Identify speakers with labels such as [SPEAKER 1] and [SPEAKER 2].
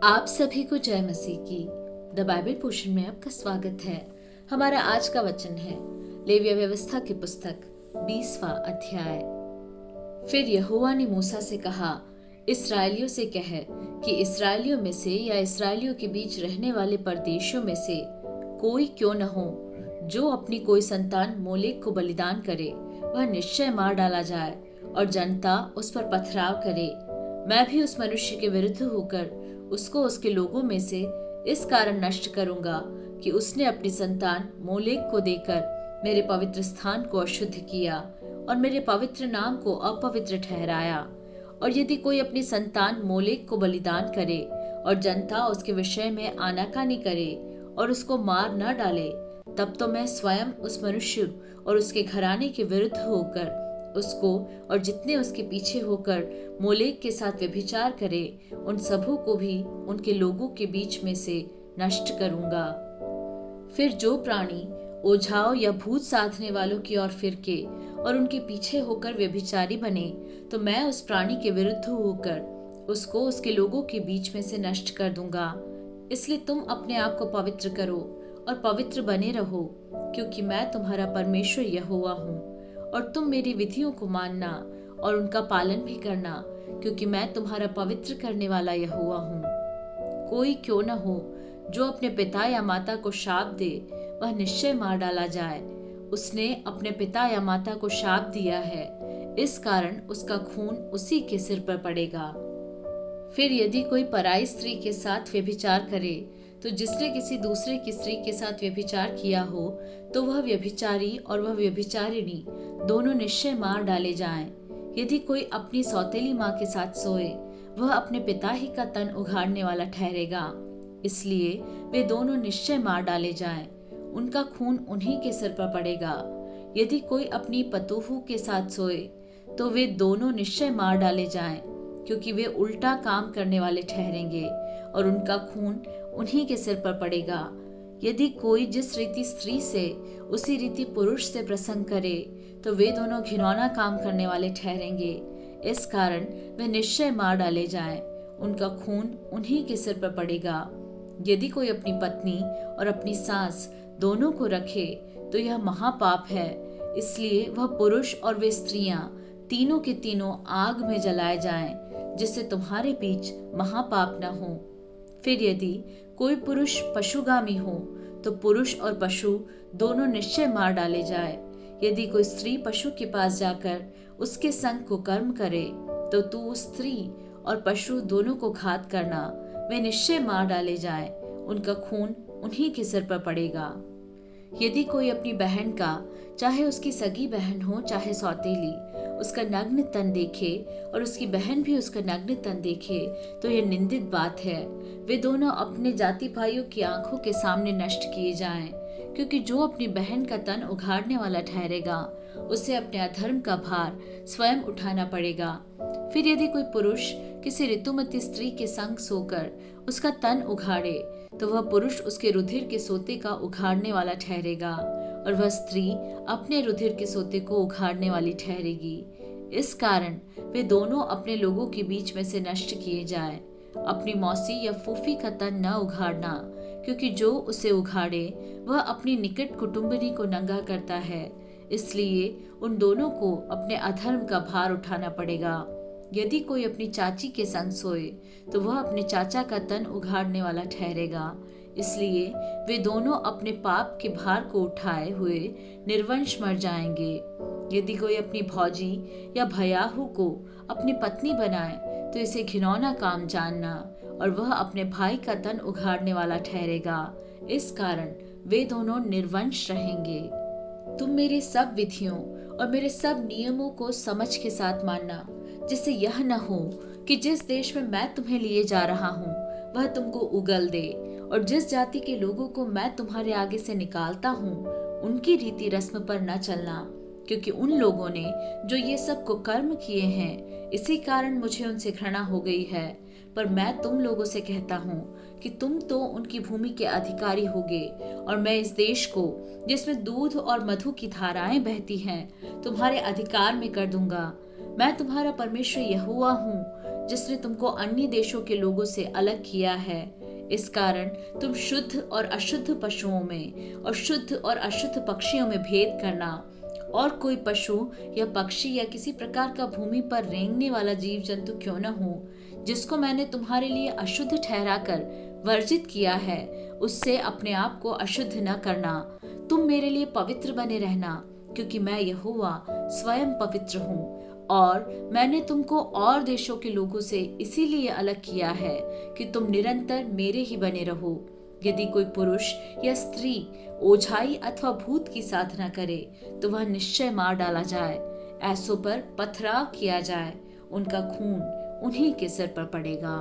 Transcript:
[SPEAKER 1] आप सभी को जय मसीह की। द बाइबल पोर्शन में आपका स्वागत है। हमारा आज का वचन है लेविया व्यवस्था की पुस्तक 20वां अध्याय। फिर यहोवा ने मूसा से कहा, इस्राएलियों से कह कि इस्राएलियों में से या इस्राएलियों के बीच रहने वाले परदेशियों में से कोई क्यों न हो जो अपनी कोई संतान मोलेक को बलिदान करे, वह निश्चय मार डाला जाए और जनता उस पर पथराव करे। मैं भी उस मनुष्य के विरुद्ध होकर उसको उसके लोगों में से इस कारण नष्ट करूंगा कि उसने अपनी संतान मोलेक को देकर मेरे पवित्र स्थान को अशुद्ध किया और मेरे पवित्र नाम को अपवित्र ठहराया। और यदि कोई अपनी संतान मोलेक को बलिदान करे और जनता उसके विषय में आनाकानी करे और उसको मार न डाले, तब तो मैं स्वयं उस मनुष्य और उसके घराने के विरुद्ध होकर उसको और जितने उसके पीछे होकर मोलेक के साथ व्यभिचार करे, उन सबों को भी उनके लोगों के बीच में से नष्ट करूंगा। फिर जो प्राणी ओझाओं या भूत साधने वालों की ओर फिरके और उनके पीछे होकर व्यभिचारी बने, तो मैं उस प्राणी के विरुद्ध होकर उसको उसके लोगों के बीच में से नष्ट कर दूंगा। इसलिए तुम अपने आप को पवित्र करो और पवित्र बने रहो, क्योंकि मैं तुम्हारा परमेश्वर यहोवा हूँ। और तुम मेरी विधियों को मानना और उनका पालन भी करना, क्योंकि मैं तुम्हारा पवित्र करने वाला यहोवा हूँ। कोई क्यों न हो जो अपने पिता या माता को शाप दे, वह निश्चय मार डाला जाए। उसने अपने पिता या माता को शाप दिया है, इस कारण उसका खून उसी के सिर पर पड़ेगा। फिर यदि कोई पराई स्त्री के साथ व्यभिचार करे, तो जिसने किसी दूसरे की स्त्री के साथ व्यभिचार किया हो, तो वह व्यभिचारी और वह व्यभिचारिणी दोनों निश्चय मार डाले जाएं। यदि कोई अपनी सौतेली माँ के साथ सोए, वह अपने पिता ही का तन उघाड़ने वाला ठहरेगा। इसलिए वे दोनों निश्चय मार डाले जाएं, उनका खून उन्हीं के सिर पर पड़ेगा। यदि कोई अपनी पतोहू के साथ सोए, तो वे दोनों निश्चय मार डाले जाएं, क्योंकि वे उल्टा काम करने वाले ठहरेंगे और उनका खून उन्हीं के सिर पर पड़ेगा। यदि कोई जिस रीति स्त्री से उसी रीति पुरुष से प्रसंग करे, तो वे दोनों घिनौना काम करने वाले ठहरेंगे। इस कारण वे निश्चय मार डाले जाएं, उनका खून उन्हीं के सिर पर पड़ेगा। यदि कोई अपनी पत्नी और अपनी सास दोनों को रखे, तो यह महापाप है। इसलिए वह पुरुष और वे स्त्रियां तीनों के तीनों आग में जलाए जाएं, जिससे तुम्हारे बीच महापाप न हो। फिर यदि कोई पुरुष पशुगामी हो, तो पुरुष और पशु दोनों निश्चय मार डाले जाए। यदि कोई स्त्री पशु के पास जाकर उसके संग को कर्म करे, तो तू उस स्त्री और पशु दोनों को घात करना, वे निश्चय मार डाले जाए, उनका खून उन्हीं के सिर पर पड़ेगा। यदि कोई अपनी बहन का, चाहे उसकी सगी बहन हो चाहे सौतेली, उसका नग्न तन देखे और उसकी बहन भी उसका नग्न तन देखे, तो यह निंदित बात है। वे दोनों अपने जाति भाइयों की आंखों के सामने नष्ट किए जाएं, क्योंकि जो अपनी बहन का तन उघाड़ने वाला ठहरेगा, उसे अपने अधर्म का भार स्वयं उठाना पड़ेगा। फिर यदि कोई पुरुष किसी ऋतुमती स्त्री के संग सोकर उसका तन उघाड़े, तो वह पुरुष उसके रुधिर के सोते का उघाड़ने वाला ठहरेगा और वह स्त्री अपने रुधिर के सोते को उघाड़ने वाली ठहरेगी। इस कारण वे दोनों अपने लोगों के बीच में से नष्ट किए जाएं। अपनी मौसी या फूफी का तन न उघाड़ना, क्योंकि जो उसे उघाड़े वह अपनी निकट कुटुंबिनी को नंगा करता है। इसलिए उन दोनों को अपने अधर्म का भार उठाना पड़ेगा। यदि कोई अपनी चाची के संग सोए, तो वह अपने चाचा का तन उघाड़ने वाला ठहरेगा। इसलिए वे दोनों अपने पाप के भार को उठाए हुए निर्वंश मर जाएंगे। यदि कोई अपनी भौजी या भयाहू को अपनी पत्नी बनाए, तो इसे घिनौना काम जानना, और वह अपने भाई का तन उघाड़ने वाला ठहरेगा। इस कारण वे दोनों निर्वंश रहेंगे। तुम मेरी सब विधियों और मेरे सब नियमों को समझ के साथ मानना, जिससे यह न हो कि जिस देश में मैं तुम्हें लिए जा रहा हूँ वह तुमको उगल दे, और जिस जाति के लोगों को मैं तुम्हारे आगे से निकालता हूँ उनकी रीति रस्म पर न चलना, क्योंकि उन लोगों ने जो ये सब को कर्म किए हैं, इसी कारण मुझे उनसे घृणा हो गई है। पर मैं तुम लोगों से कहता हूँ कि तुम तो उनकी भूमि के अधिकारी होगे, और मैं इस देश को, जिसमें दूध और मधु की धाराएं बहती हैं, तुम्हारे अधिकार में कर दूंगा। मैं तुम्हारा परमेश्वर यहोवा हूँ, जिसने तुमको अन्य देशों के लोगों से अलग किया है। इस कारण तुम शुद्ध और अशुद्ध पशुओं में और शुद्ध और अशुद्ध पक्षियों में भेद करना, और कोई पशु या पक्षी या किसी प्रकार का भूमि पर रेंगने वाला जीव जंतु क्यों न हो, जिसको मैंने तुम्हारे लिए अशुद्ध ठहराकर वर्जित किया है, उससे अपने आप को अशुद्ध न करना। तुम मेरे लिए पवित्र बने रहना, क्योंकि मैं यहोवा स्वयं पवित्र हूँ। और मैंने तुमको और देशों के लोगों से इसीलिए अलग किया है कि तुम निरंतर मेरे ही बने रहो। यदि कोई पुरुष या स्त्री ओझाई अथवा भूत की साधना करे तो वह निश्चय मार डाला जाए, ऐसों पर पथराव किया जाए, उनका खून उन्हीं के सिर पर पड़ेगा।